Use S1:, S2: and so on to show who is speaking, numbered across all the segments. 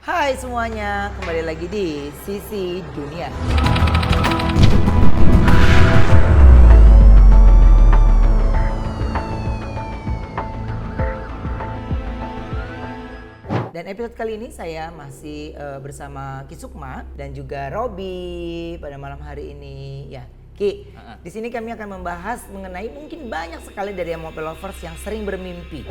S1: Hai semuanya, kembali lagi di Sisi Dunia. Dan episode kali ini saya masih bersama Ki Sukma dan juga Robby pada malam hari ini. Ya, Ki, di sini kami akan membahas mengenai mungkin banyak sekali dari MOP lovers yang sering bermimpi.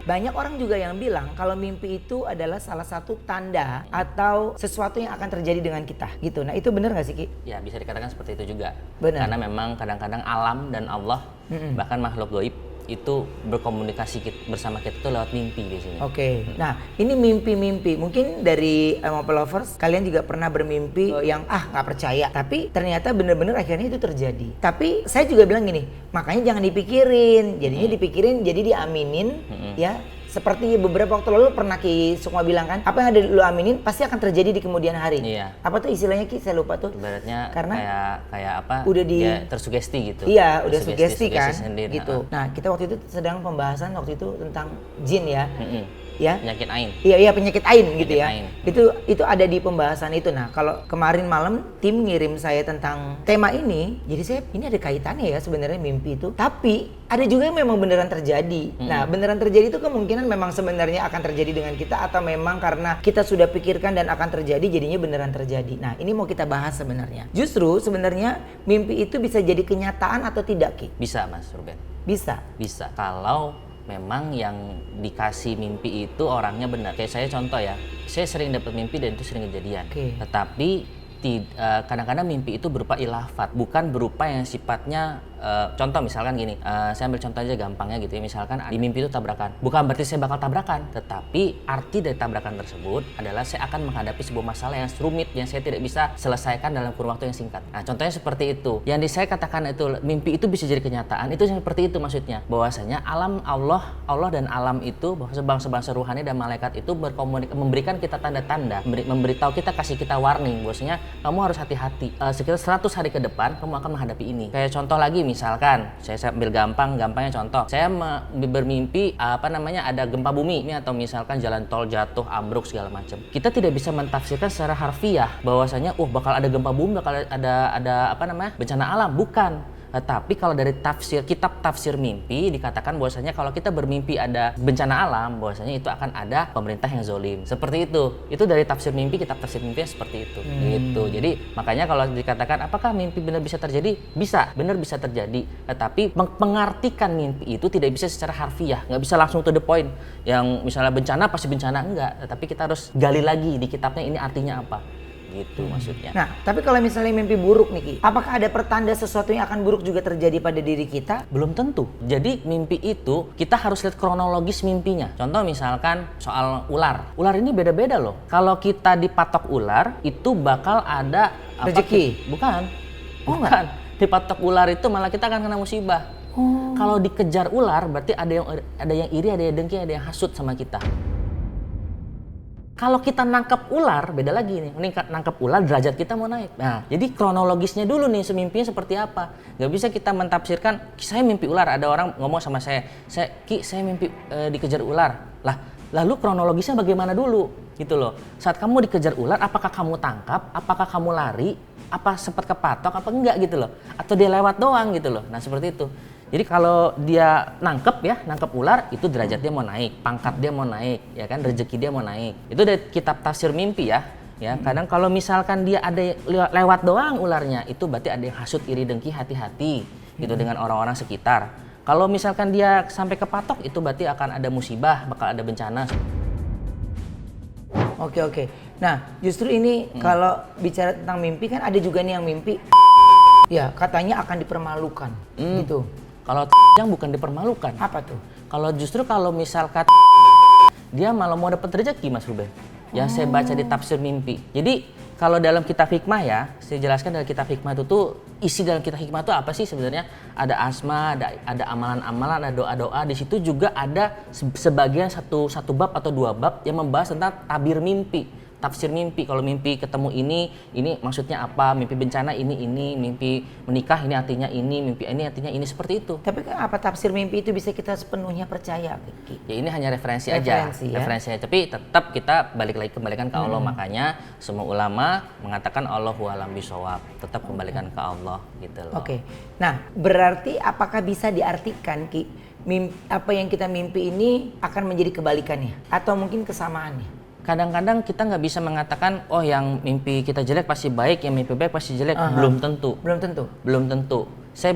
S1: Banyak orang juga yang bilang kalau mimpi itu adalah salah satu tanda atau sesuatu yang akan terjadi dengan kita gitu. Nah itu benar nggak sih Ki?
S2: Ya bisa dikatakan seperti itu juga.
S1: Benar.
S2: Karena memang kadang-kadang alam dan Allah bahkan makhluk gaib itu berkomunikasi bersama kita tuh lewat mimpi biasanya.
S1: Oke. Nah ini mimpi-mimpi. Mungkin dari MOP lovers kalian juga pernah bermimpi yang nggak percaya. Tapi ternyata benar-benar akhirnya itu terjadi. Tapi saya juga bilang gini, makanya jangan dipikirin. Jadinya dipikirin jadi diaminin ya. Seperti beberapa waktu lalu pernah Ki Sukma bilang kan, apa yang ada lu aminin pasti akan terjadi di kemudian hari.
S2: Iya.
S1: Apa tuh istilahnya Ki? Saya lupa tuh.
S2: Ibaratnya
S1: Karena
S2: kayak apa?
S1: udah
S2: dia tersugesti gitu.
S1: Iya, udah sugesti kan.
S2: sendiri.
S1: Gitu. Nah, kita waktu itu sedang pembahasan waktu itu tentang jin ya. Ya.
S2: Penyakit ain.
S1: Iya penyakit ain gitu ya.
S2: Ain.
S1: Itu ada di pembahasan itu. Nah, kalau kemarin malam tim ngirim saya tentang tema ini, jadi saya ini ada kaitannya ya sebenarnya mimpi itu. Tapi ada juga yang memang beneran terjadi. Nah, beneran terjadi itu kemungkinan memang sebenarnya akan terjadi dengan kita atau memang karena kita sudah pikirkan dan akan terjadi jadinya beneran terjadi. Nah, ini mau kita bahas sebenarnya. Justru sebenarnya mimpi itu bisa jadi kenyataan atau tidak, Ki?
S2: Bisa Mas Ruben.
S1: Bisa.
S2: Bisa. Kalau memang yang dikasih mimpi itu orangnya benar. Kayak saya contoh ya, saya sering dapat mimpi dan itu sering kejadian. Tetapi kadang-kadang mimpi itu berupa ilhafat, bukan berupa yang sifatnya contoh misalkan gini, saya ambil contoh aja gampangnya gitu ya, misalkan di mimpi itu tabrakan, bukan berarti saya bakal tabrakan, tetapi arti dari tabrakan tersebut adalah saya akan menghadapi sebuah masalah yang rumit yang saya tidak bisa selesaikan dalam kurun waktu yang singkat. Nah contohnya seperti itu, yang saya katakan itu mimpi itu bisa jadi kenyataan, itu seperti itu maksudnya, bahwasanya alam Allah dan alam itu, bahwa sebangsa-bangsa ruhani dan malaikat itu memberikan kita tanda-tanda, memberitahu kita, kasih kita warning, bahwasanya kamu harus hati-hati, sekitar 100 hari ke depan kamu akan menghadapi ini. Kayak contoh lagi misalkan, saya ambil gampangnya contoh, saya bermimpi ada gempa bumi ini, atau misalkan jalan tol jatuh, ambruk segala macam. Kita tidak bisa mentafsirkan secara harfiah bahwasanya bakal ada gempa bumi, bakal ada bencana alam, bukan. Tapi kalau dari kitab tafsir mimpi dikatakan bahwasanya kalau kita bermimpi ada bencana alam, bahwasanya itu akan ada pemerintah yang zolim. Seperti itu. Itu dari tafsir mimpi, kitab tafsir mimpi seperti itu. Gitu. Jadi makanya kalau dikatakan apakah mimpi benar bisa terjadi? Bisa, benar bisa terjadi. Tetapi mengartikan mimpi itu tidak bisa secara harfiah, nggak bisa langsung to the point. Yang misalnya bencana pasti bencana, enggak. Tetapi kita harus gali lagi di kitabnya ini artinya apa. Gitu maksudnya.
S1: Nah, tapi kalau misalnya mimpi buruk nih Ki, apakah ada pertanda sesuatu yang akan buruk juga terjadi pada diri kita?
S2: Belum tentu. Jadi mimpi itu kita harus lihat kronologis mimpinya. Contoh misalkan soal ular. Ular ini beda-beda loh. Kalau kita dipatok ular, itu bakal ada
S1: rezeki.
S2: Bukan. Bukan. Dipatok ular itu malah kita akan kena musibah. Kalau dikejar ular berarti ada yang iri, ada yang dengki, ada yang hasut sama kita. Kalau kita nangkep ular, beda lagi nih. Ini nangkep ular, derajat kita mau naik. Nah, jadi kronologisnya dulu nih, semimpinya seperti apa. Gak bisa kita mentafsirkan, saya mimpi ular. Ada orang ngomong sama saya Ki, saya mimpi dikejar ular. Lalu kronologisnya bagaimana dulu? Gitu loh. Saat kamu dikejar ular, apakah kamu tangkap? Apakah kamu lari? Apa sempat kepatok? Apa enggak gitu loh? Atau dia lewat doang gitu loh. Nah, seperti itu. Jadi kalau dia nangkep ular, itu derajat dia mau naik, pangkat dia mau naik, ya kan, rezeki dia mau naik. Itu dari kitab tafsir mimpi ya. Kadang kalau misalkan dia ada lewat doang ularnya, itu berarti ada yang hasut, iri, dengki, hati-hati gitu dengan orang-orang sekitar. Kalau misalkan dia sampai kepatok, itu berarti akan ada musibah, bakal ada bencana.
S1: Oke. Nah, justru ini kalau bicara tentang mimpi kan ada juga nih yang mimpi ya katanya akan dipermalukan gitu.
S2: Kalau yang bukan dipermalukan.
S1: Apa tuh?
S2: Kalau misalkan dia malah mau dapat rezeki Mas Ruben. Yang saya baca di tafsir mimpi. Jadi kalau dalam kitab hikmah ya, saya jelaskan dalam kitab hikmah itu tuh isi dalam kitab hikmah itu apa sih sebenarnya? Ada asma, ada amalan-amalan, ada doa-doa. Di situ juga ada sebagian satu bab atau dua bab yang membahas tentang tabir mimpi. tafsir mimpi. Kalau mimpi ketemu ini maksudnya apa? Mimpi bencana ini, mimpi menikah ini artinya ini, mimpi ini artinya ini, seperti itu.
S1: Tapi apa tafsir mimpi itu bisa kita sepenuhnya percaya?
S2: Ya ini hanya referensi aja. Referensi aja. Tapi tetap kita kembalikan ke Allah. Makanya semua ulama mengatakan Allahu a'lam bishawab. Tetap kembalikan ke Allah gitu loh.
S1: Oke. Nah, berarti apakah bisa diartikan apa yang kita mimpi ini akan menjadi kebalikannya atau mungkin kesamaannya?
S2: Kadang-kadang kita nggak bisa mengatakan oh yang mimpi kita jelek pasti baik, yang mimpi baik pasti jelek. Belum tentu. Saya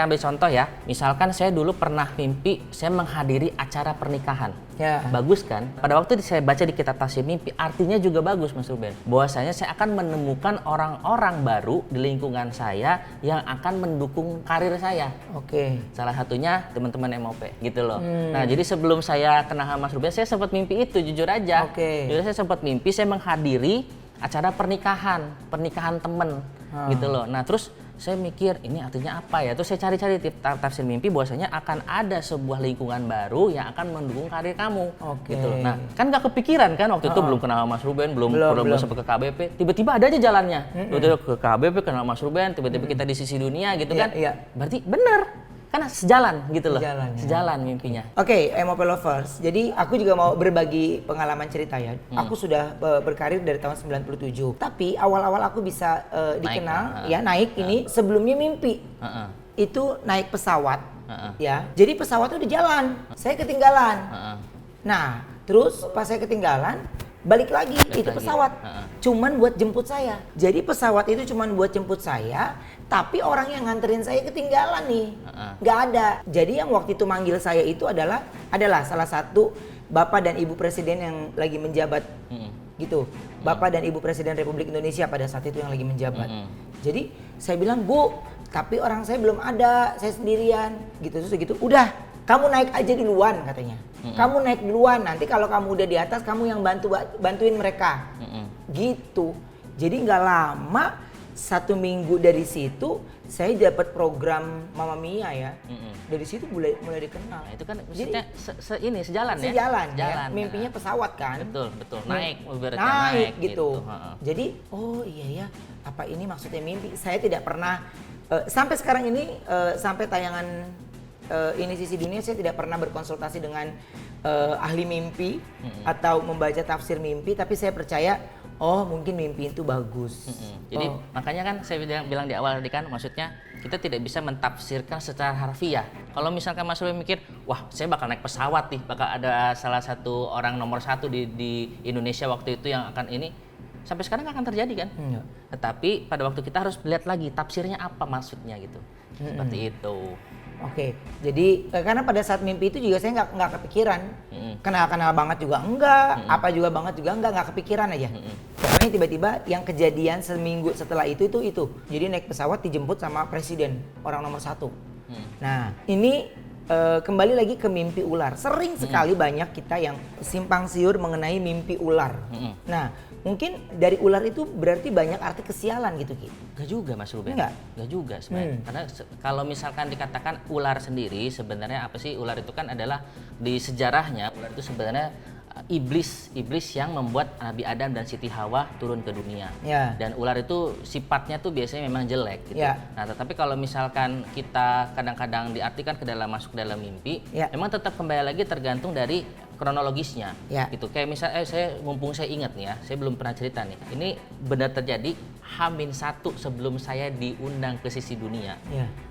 S2: ambil contoh ya. Misalkan saya dulu pernah mimpi saya menghadiri acara pernikahan. Ya. Bagus kan? Pada waktu saya baca di kitab tafsir mimpi, artinya juga bagus Mas Ruben. Bahwasanya saya akan menemukan orang-orang baru di lingkungan saya yang akan mendukung karir saya. Oke. Salah satunya teman-teman MOP gitu loh. Nah, jadi sebelum saya kenal sama Mas Ruben, saya sempat mimpi itu, jujur aja. Jujur saya sempat mimpi saya menghadiri acara pernikahan temen gitu loh. Nah, terus saya mikir ini artinya apa ya? Terus saya cari-cari tafsir mimpi bahwasanya akan ada sebuah lingkungan baru yang akan mendukung karir kamu. Gitu loh. Nah, kan nggak kepikiran kan waktu itu belum kenal Mas Ruben, belum sampai ke KBP. Tiba-tiba ada aja jalannya. Tiba-tiba ke KBP kenal Mas Ruben, tiba-tiba kita di sisi dunia gitu kan. Berarti bener. Karena sejalan gitu loh. Sejalan mimpinya.
S1: Oke, MOP Lovers. Jadi aku juga mau berbagi pengalaman cerita ya. Aku sudah berkarir dari tahun 97. Tapi awal-awal aku bisa dikenal naik ini sebelumnya mimpi. Itu naik pesawat ya. Jadi pesawat itu di jalan. Saya ketinggalan. Nah, terus pas saya ketinggalan balik lagi itu pesawat. Cuman buat jemput saya. Jadi pesawat itu cuman buat jemput saya. Tapi orang yang nganterin saya ketinggalan nih, nggak ada. Jadi yang waktu itu manggil saya itu adalah salah satu Bapak dan Ibu Presiden yang lagi menjabat, gitu. Bapak dan Ibu Presiden Republik Indonesia pada saat itu yang lagi menjabat. Jadi saya bilang, Bu, tapi orang saya belum ada, saya sendirian, gitu. Terus gitu, udah, kamu naik aja duluan katanya. Kamu naik duluan, nanti kalau kamu udah di atas, kamu yang bantuin mereka, gitu. Jadi nggak lama. 1 minggu dari situ saya dapat program Mama Mia ya. Dari situ mulai dikenal.
S2: Nah, itu kan maksudnya sejalan ya.
S1: Sejalan ya. Mimpinya pesawat kan.
S2: Betul. Naik
S1: gitu. Jadi oh iya ya, apa ini maksudnya mimpi? Saya tidak pernah sampai sekarang ini sampai tayangan ini sisi dunia saya tidak pernah berkonsultasi dengan ahli mimpi atau membaca tafsir mimpi, tapi saya percaya oh mungkin mimpi itu bagus.
S2: Jadi makanya kan saya bilang di awal tadi kan, maksudnya kita tidak bisa mentafsirkan secara harfiah. Kalau misalkan Mas Ruben mikir, wah saya bakal naik pesawat nih, bakal ada salah satu orang nomor 1 di Indonesia waktu itu yang akan ini, sampai sekarang nggak akan terjadi kan? Tetapi pada waktu kita harus lihat lagi tafsirnya apa maksudnya gitu. Seperti itu.
S1: Oke, jadi karena pada saat mimpi itu juga saya nggak kepikiran, kenal banget juga enggak, apa juga banget juga nggak kepikiran aja. Karena tiba-tiba yang kejadian seminggu setelah itu, jadi naik pesawat dijemput sama presiden, orang nomor 1. Nah ini kembali lagi ke mimpi ular. Sering sekali banyak kita yang simpang siur mengenai mimpi ular. Nah mungkin dari ular itu berarti banyak arti kesialan gitu Ki?
S2: Gak juga Mas Ruben. Gak juga sebenarnya. Karena kalau misalkan dikatakan ular sendiri, sebenarnya apa sih? Ular itu kan adalah di sejarahnya, ular itu sebenarnya iblis yang membuat Nabi Adam dan Siti Hawa turun ke dunia. Dan ular itu sifatnya tuh biasanya memang jelek gitu. Nah, tetapi kalau misalkan kita kadang-kadang diartikan masuk dalam mimpi, memang tetap kembali lagi tergantung dari kronologisnya. Gitu. Kayak misalnya mumpung saya ingat nih ya, saya belum pernah cerita nih. Ini benar terjadi H-1 sebelum saya diundang ke sisi dunia.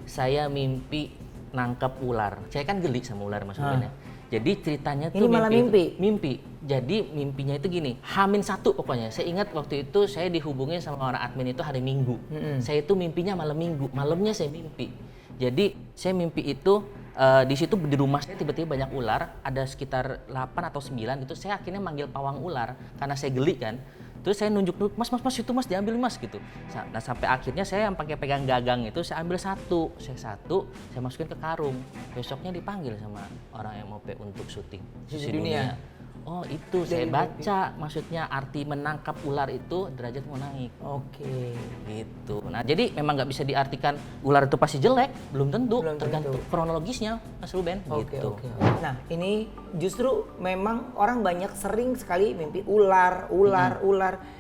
S2: Saya mimpi nangkep ular. Saya kan geli sama ular Mas Ruben ya. Jadi ceritanya tuh
S1: ini malah
S2: mimpi. Jadi mimpinya itu gini, H-1 pokoknya. Saya ingat waktu itu saya dihubungin sama orang admin itu hari Minggu. Saya itu mimpinya malam Minggu, malamnya saya mimpi. Jadi saya mimpi itu di situ di rumah saya tiba-tiba banyak ular, ada sekitar 8 atau 9 gitu. Saya akhirnya manggil pawang ular karena saya geli kan. Terus saya nunjuk, mas itu mas diambil mas gitu. Nah sampai akhirnya saya yang pakai pegang gagang itu saya ambil satu, saya masukin ke karung. Besoknya dipanggil sama orang MOP untuk syuting
S1: sisi dunia.
S2: Oh itu saya baca maksudnya arti menangkap ular itu derajat mau naik.
S1: Oke.
S2: Gitu. Nah jadi memang nggak bisa diartikan ular itu pasti jelek, belum tentu. Tergantung kronologisnya Mas Ruben. Gitu.
S1: Oke. Nah ini justru memang orang banyak sering sekali mimpi ular.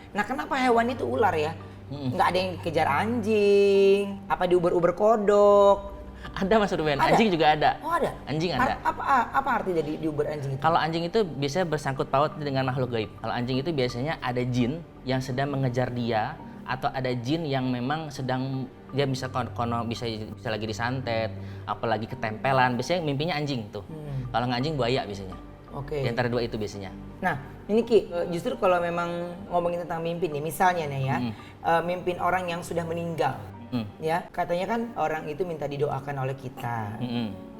S1: Nah kenapa hewan itu ular ya? Nggak ada yang dikejar anjing, apa diuber-uber kodok.
S2: Ada Mas Ruben, anjing juga ada.
S1: Oh ada?
S2: Anjing ada.
S1: Apa arti dari diuber anjing itu?
S2: Kalau anjing itu biasanya bersangkut paut dengan makhluk gaib. Kalau anjing itu biasanya ada jin yang sedang mengejar dia, atau ada jin yang memang sedang dia bisa bisa lagi disantet, apalagi ketempelan. Biasanya mimpinya anjing tuh. Kalau nggak anjing buaya biasanya.
S1: Oke.
S2: Di antara dua itu biasanya.
S1: Nah ini Ki, justru kalau memang ngomongin tentang mimpi nih, misalnya nih ya, mimpin orang yang sudah meninggal. Ya katanya kan orang itu minta didoakan oleh kita,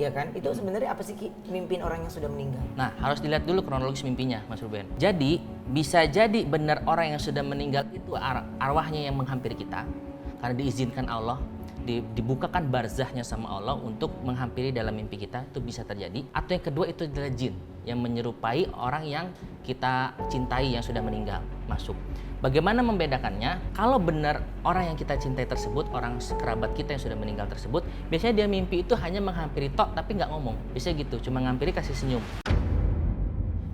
S1: ya kan? Itu sebenarnya apa sih Ki, mimpin orang yang sudah meninggal?
S2: Nah harus dilihat dulu kronologis mimpinya Mas Ruben. Jadi bisa jadi benar orang yang sudah meninggal itu arwahnya yang menghampiri kita karena diizinkan Allah, dibukakan barzahnya sama Allah untuk menghampiri dalam mimpi kita, itu bisa terjadi. Atau yang kedua itu adalah jin yang menyerupai orang yang kita cintai yang sudah meninggal masuk. Bagaimana membedakannya? Kalau benar orang yang kita cintai tersebut, orang kerabat kita yang sudah meninggal tersebut, biasanya dia mimpi itu hanya menghampiri tok tapi nggak ngomong. Biasanya gitu, cuma ngampiri kasih senyum.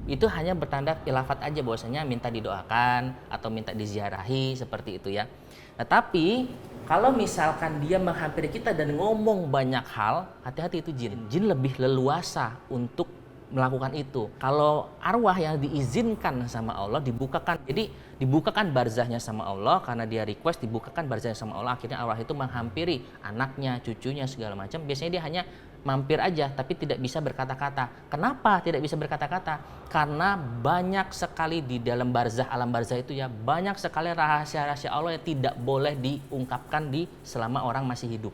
S2: Itu hanya bertanda ilafat aja bahwasanya minta didoakan atau minta diziarahi seperti itu ya. Nah, tapi kalau misalkan dia menghampiri kita dan ngomong banyak hal, hati-hati itu jin. Jin lebih leluasa untuk melakukan itu. Kalau arwah yang diizinkan sama Allah dibukakan, jadi dibukakan barzahnya sama Allah karena dia request dibukakan barzahnya sama Allah, akhirnya arwah itu menghampiri anaknya, cucunya segala macam. Biasanya dia hanya mampir aja tapi tidak bisa berkata-kata. Kenapa tidak bisa berkata-kata? Karena banyak sekali di dalam barzah, alam barzah itu ya, banyak sekali rahasia-rahasia Allah yang tidak boleh diungkapkan selama orang masih hidup.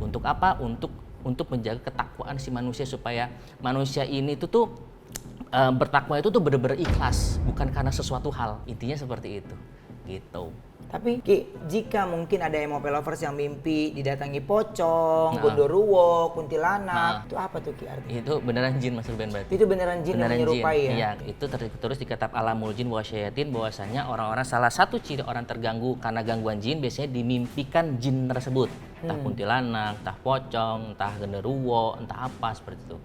S2: Untuk apa? Untuk menjaga ketakwaan si manusia supaya manusia ini tuh bertakwa itu tuh benar-benar ikhlas, bukan karena sesuatu hal. Intinya seperti itu. Gitu.
S1: Tapi Ki, jika mungkin ada MOP lovers yang mimpi didatangi pocong, gondoruo, kuntilanak, itu apa tuh Ki artinya?
S2: Itu beneran jin Mas Ruben berarti.
S1: Itu beneran jin yang menyerupai ya?
S2: Iya, itu terus di kitab Alamul Jin wa Syayatin bahwasanya orang-orang salah satu ciri orang terganggu karena gangguan jin biasanya dimimpikan jin tersebut. Entah kuntilanak, entah pocong, entah genderuwo, entah apa seperti itu.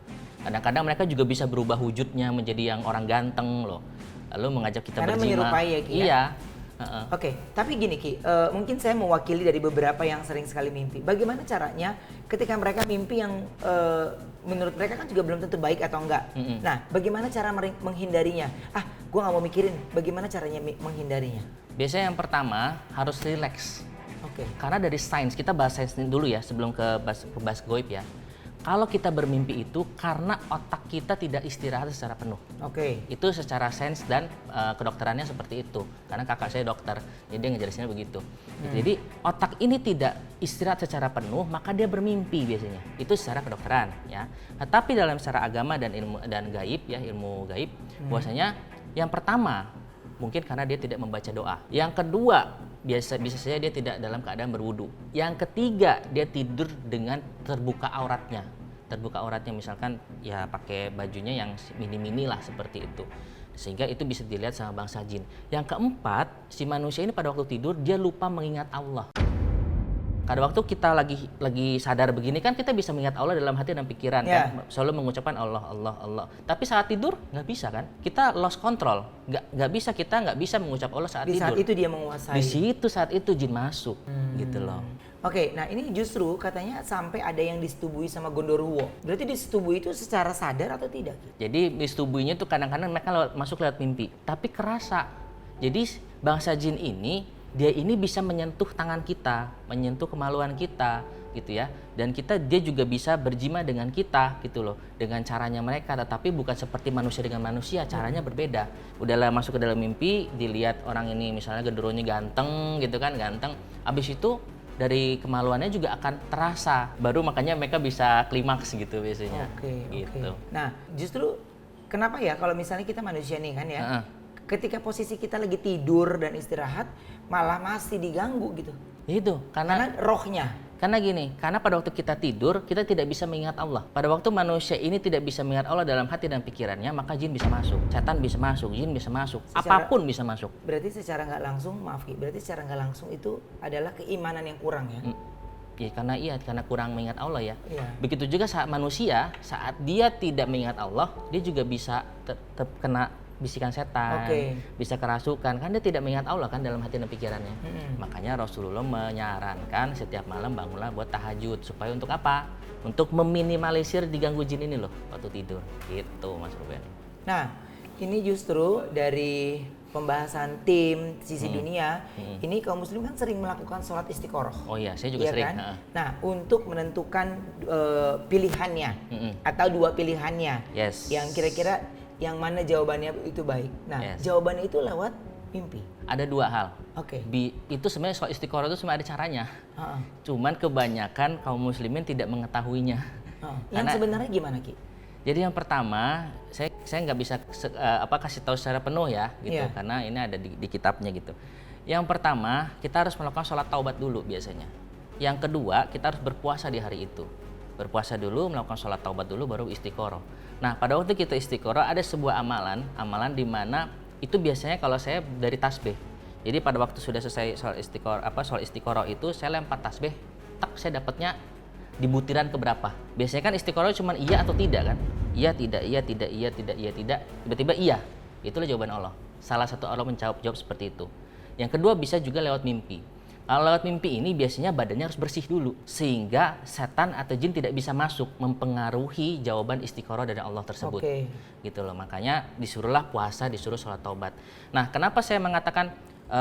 S2: Kadang-kadang mereka juga bisa berubah wujudnya menjadi yang orang ganteng loh. Lalu mengajak kita
S1: karena
S2: berjima.
S1: Menyerupai ya Ki?
S2: Iya.
S1: Oke, tapi gini Ki, mungkin saya mewakili dari beberapa yang sering sekali mimpi. Bagaimana caranya ketika mereka mimpi yang menurut mereka kan juga belum tentu baik atau enggak. Nah, bagaimana cara menghindarinya? Gue nggak mau mikirin. Bagaimana caranya menghindarinya?
S2: Biasanya yang pertama harus relax.
S1: Oke.
S2: Karena dari sains, kita bahas sains dulu ya sebelum ke bahas goib ya. Kalau kita bermimpi itu karena otak kita tidak istirahat secara penuh.
S1: Oke.
S2: Itu secara sains dan kedokterannya seperti itu. Karena kakak saya dokter, jadi dia ngejelasinnya begitu. Jadi otak ini tidak istirahat secara penuh, maka dia bermimpi biasanya. Itu secara kedokteran ya. Nah, tapi dalam secara agama dan ilmu dan gaib ya, ilmu gaib, bahwasanya yang pertama mungkin karena dia tidak membaca doa. Yang kedua, bisa saja dia tidak dalam keadaan berwudu. Yang ketiga, dia tidur dengan terbuka auratnya. Terbuka auratnya misalkan ya pakai bajunya yang mini-mini lah seperti itu. Sehingga itu bisa dilihat sama bangsa jin. Yang keempat, si manusia ini pada waktu tidur dia lupa mengingat Allah. Pada waktu kita lagi sadar begini kan kita bisa mengingat Allah dalam hati dan pikiran kan, selalu mengucapkan Allah Allah Allah. Tapi saat tidur nggak bisa kan? Kita lost control, kita nggak bisa mengucap Allah saat tidur.
S1: Di saat itu dia menguasai.
S2: Di situ saat itu jin masuk, gitu loh.
S1: Oke, nah ini justru katanya sampai ada yang disetubui sama gondoruo. Berarti disetubui itu secara sadar atau tidak?
S2: Jadi disetubuinya tuh kadang-kadang mereka masuk lewat mimpi, tapi kerasa. Jadi bangsa jin ini dia ini bisa menyentuh tangan kita, menyentuh kemaluan kita gitu ya. Dan dia juga bisa berjima dengan kita gitu loh. Dengan caranya mereka, tetapi bukan seperti manusia dengan manusia, caranya berbeda. Udahlah masuk ke dalam mimpi, dilihat orang ini misalnya genderuwonya ganteng gitu kan, ganteng. Abis itu dari kemaluannya juga akan terasa. Baru makanya mereka bisa klimaks gitu biasanya. Gitu.
S1: Nah, justru kenapa ya kalau misalnya kita manusia nih kan ya, ketika posisi kita lagi tidur dan istirahat malah masih diganggu gitu.
S2: Itu karena
S1: rohnya
S2: Karena gini, karena pada waktu kita tidur, kita tidak bisa mengingat Allah. Pada waktu manusia ini tidak bisa mengingat Allah dalam hati dan pikirannya, maka jin bisa masuk, setan bisa masuk, jin bisa masuk, apapun bisa masuk.
S1: Berarti secara nggak langsung, maaf Ki, berarti secara nggak langsung itu adalah keimanan yang kurang ya?
S2: Ya karena kurang mengingat Allah ya.
S1: Iya.
S2: Begitu juga saat manusia, saat dia tidak mengingat Allah, dia juga bisa terkena bisikan setan, bisa kerasukan, kan dia tidak mengingat Allah kan dalam hati dan pikirannya. Makanya Rasulullah menyarankan setiap malam bangunlah buat tahajud, supaya untuk apa? Untuk meminimalisir diganggu jin ini loh waktu tidur. Gitu Mas Ruben.
S1: Nah, ini justru dari pembahasan tim sisi dunia, ini kaum muslim kan sering melakukan sholat istiqoroh.
S2: Oh iya, saya juga sering.
S1: Kan? Nah, untuk menentukan pilihannya atau dua pilihannya, yang kira-kira yang mana jawabannya itu baik. Nah, jawabannya itu lewat mimpi.
S2: Ada dua hal. Itu sebenarnya sholat istiqoroh itu sebenarnya ada caranya. Cuman kebanyakan kaum muslimin tidak mengetahuinya.
S1: Yang sebenarnya gimana Ki?
S2: Jadi yang pertama, saya nggak bisa kasih tahu secara penuh ya, gitu, karena ini ada di kitabnya gitu. Yang pertama, kita harus melakukan sholat taubat dulu biasanya. Yang kedua, kita harus berpuasa di hari itu. Berpuasa dulu, melakukan sholat taubat dulu, baru istiqoroh. Nah, pada waktu kita istiqoroh ada sebuah amalan di mana itu biasanya kalau saya dari tasbih. Jadi pada waktu sudah selesai sholat istiqoroh itu saya lempar tasbih, saya dapatnya di butiran keberapa. Biasanya kan istiqoroh cuma iya atau tidak kan? Iya, tidak, iya, tidak, iya, tidak, iya, tidak. Tiba-tiba iya. Itulah jawaban Allah. Salah satu Allah menjawab seperti itu. Yang kedua bisa juga lewat mimpi. Kalau lewat mimpi ini biasanya badannya harus bersih dulu, sehingga setan atau jin tidak bisa masuk mempengaruhi jawaban istiqoroh dari Allah tersebut. Gitu loh, makanya disuruhlah puasa, disuruh sholat taubat. Nah, kenapa saya mengatakan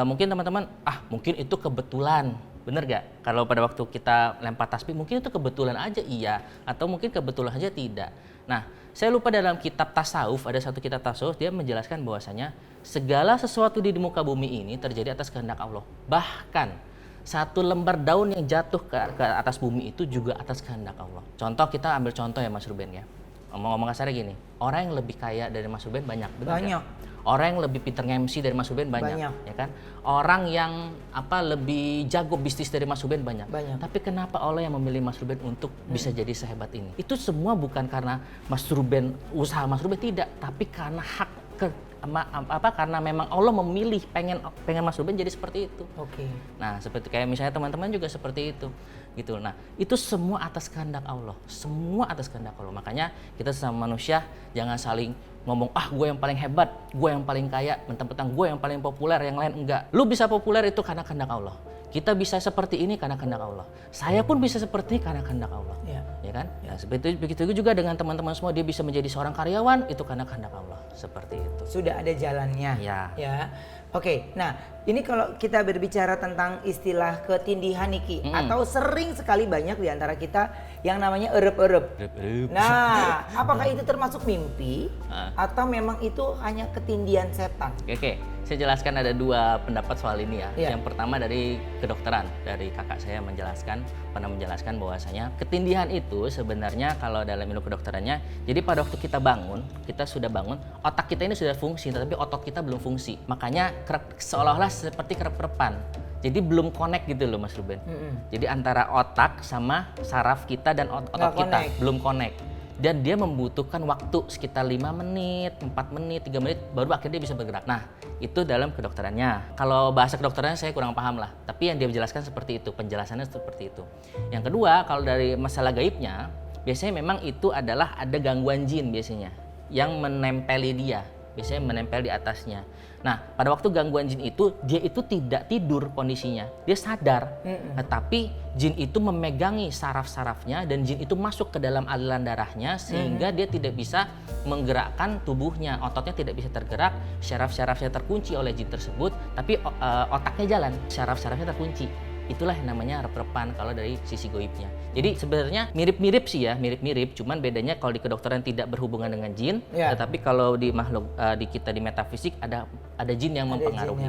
S2: mungkin teman-teman, mungkin itu kebetulan. Bener gak? Kalau pada waktu kita lempar tasbih mungkin itu kebetulan aja iya, atau mungkin kebetulan aja tidak. Nah, saya lupa dalam kitab tasawuf, ada satu kitab tasawuf, dia menjelaskan bahwasanya segala sesuatu di muka bumi ini terjadi atas kehendak Allah. Bahkan satu lembar daun yang jatuh ke atas bumi itu juga atas kehendak Allah. Contoh, kita ambil contoh ya Mas Ruben ya. Ngomong kasarnya gini, orang yang lebih kaya dari Mas Ruben banyak. Banyak. Orang yang lebih pintar nge-MC dari Mas Ruben banyak. Ya kan? Orang yang lebih jago bisnis dari Mas Ruben banyak. Tapi kenapa Allah yang memilih Mas Ruben untuk bisa jadi sehebat ini? Itu semua bukan karena Mas Ruben, usaha Mas Ruben, tidak, tapi karena karena memang Allah memilih pengen Mas Ruben jadi seperti itu. Nah, seperti kayak misalnya teman-teman juga seperti itu. Gitu. Nah, itu semua atas kehendak Allah. Semua atas kehendak Allah. Makanya kita sesama manusia jangan saling ngomong, gue yang paling hebat, gue yang paling kaya, mentang-mentang gue yang paling populer, yang lain enggak. Lu bisa populer itu karena kehendak Allah. Kita bisa seperti ini karena kehendak Allah. Saya pun bisa seperti ini karena kehendak Allah. Ya kan? Ya, begitu juga dengan teman-teman semua, dia bisa menjadi seorang karyawan itu karena kehendak Allah. Seperti itu.
S1: Sudah ada jalannya. Ya. Oke, nah ini kalau kita berbicara tentang istilah ketindihan Niki, atau sering sekali banyak di antara kita yang namanya erep-erep. Nah, apakah itu termasuk mimpi atau memang itu hanya ketindihan setan?
S2: Oke. Saya jelaskan ada dua pendapat soal ini ya. Yang pertama dari kedokteran, dari kakak saya pernah menjelaskan bahwasanya ketindihan itu sebenarnya kalau dalam ilmu kedokterannya, jadi pada waktu kita sudah bangun, otak kita ini sudah fungsi, tetapi otot kita belum fungsi. Makanya seolah-olah seperti kerep-kerepan. Jadi belum connect gitu loh Mas Ruben. Jadi antara otak sama saraf kita dan otot kita belum connect. Dan dia membutuhkan waktu sekitar 5 menit, 4 menit, 3 menit baru akhirnya dia bisa bergerak. Nah, itu dalam kedokterannya. Kalau bahasa kedokterannya saya kurang paham lah, tapi yang dia jelaskan seperti itu, penjelasannya seperti itu. Yang kedua, kalau dari masalah gaibnya, biasanya memang itu adalah ada gangguan jin biasanya yang menempeli dia, biasanya menempel di atasnya. Nah, pada waktu gangguan jin itu, dia itu tidak tidur kondisinya, dia sadar. Tetapi jin itu memegangi saraf-sarafnya dan jin itu masuk ke dalam aliran darahnya sehingga dia tidak bisa menggerakkan tubuhnya, ototnya tidak bisa tergerak, syaraf-syarafnya terkunci oleh jin tersebut, tapi otaknya jalan, syaraf-syarafnya terkunci. Itulah yang namanya rep-repan kalau dari sisi goibnya. Jadi sebenarnya mirip-mirip sih ya, mirip-mirip. Cuman bedanya kalau di kedokteran tidak berhubungan dengan jin, tetapi kalau di makhluk kita di metafisik ada jin yang mempengaruhi.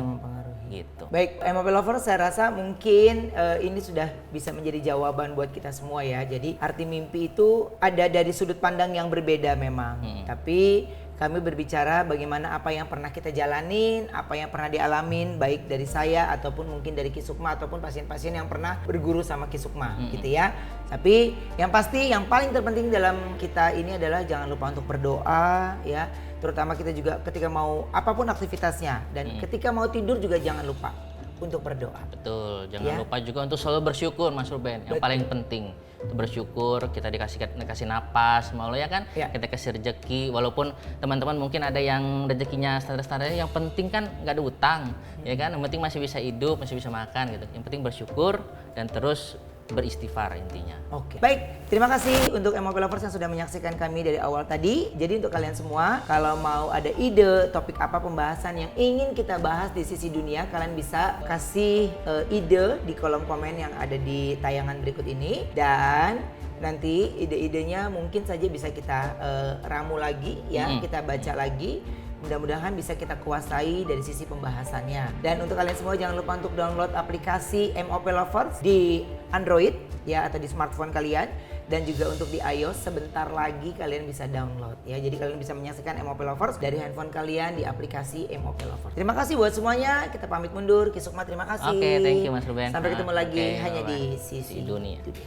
S2: Gitu.
S1: Baik, MOP Lover, saya rasa mungkin ini sudah bisa menjadi jawaban buat kita semua ya. Jadi arti mimpi itu ada dari sudut pandang yang berbeda memang. Tapi kami berbicara bagaimana apa yang pernah kita jalanin, apa yang pernah dialamin baik dari saya ataupun mungkin dari Kisukma ataupun pasien-pasien yang pernah berguru sama Kisukma gitu ya. Tapi yang pasti yang paling terpenting dalam kita ini adalah jangan lupa untuk berdoa ya. Terutama kita juga ketika mau apapun aktivitasnya dan ketika mau tidur juga jangan lupa untuk berdoa.
S2: Betul, jangan lupa juga untuk selalu bersyukur Mas Ruben. Yang paling penting itu bersyukur, kita dikasih napas, mau ya kan, kita kasih rezeki. Walaupun teman-teman mungkin ada yang rezekinya standar-standarnya, yang penting kan nggak ada utang, ya kan. Yang penting masih bisa hidup, masih bisa makan gitu. Yang penting bersyukur dan terus beristighfar intinya.
S1: Oke. Baik, terima kasih untuk MOP Lovers yang sudah menyaksikan kami dari awal tadi. Jadi untuk kalian semua, kalau mau ada ide topik apa pembahasan yang ingin kita bahas di sisi dunia, kalian bisa kasih ide di kolom komen yang ada di tayangan berikut ini. Dan nanti ide-idenya mungkin saja bisa kita ramu lagi ya, kita baca lagi. Mudah-mudahan bisa kita kuasai dari sisi pembahasannya. Dan untuk kalian semua jangan lupa untuk download aplikasi MOP Lovers di Android ya atau di smartphone kalian, dan juga untuk di iOS sebentar lagi kalian bisa download ya. Jadi kalian bisa menyaksikan MOP Lovers dari handphone kalian di aplikasi MOP Lovers. Terima kasih buat semuanya. Kita pamit mundur. Kisukma terima kasih.
S2: Oke, thank you Mas Ruben.
S1: Sampai ketemu lagi hanya
S2: bye-bye.
S1: di sisi
S2: Dunia.
S1: dunia.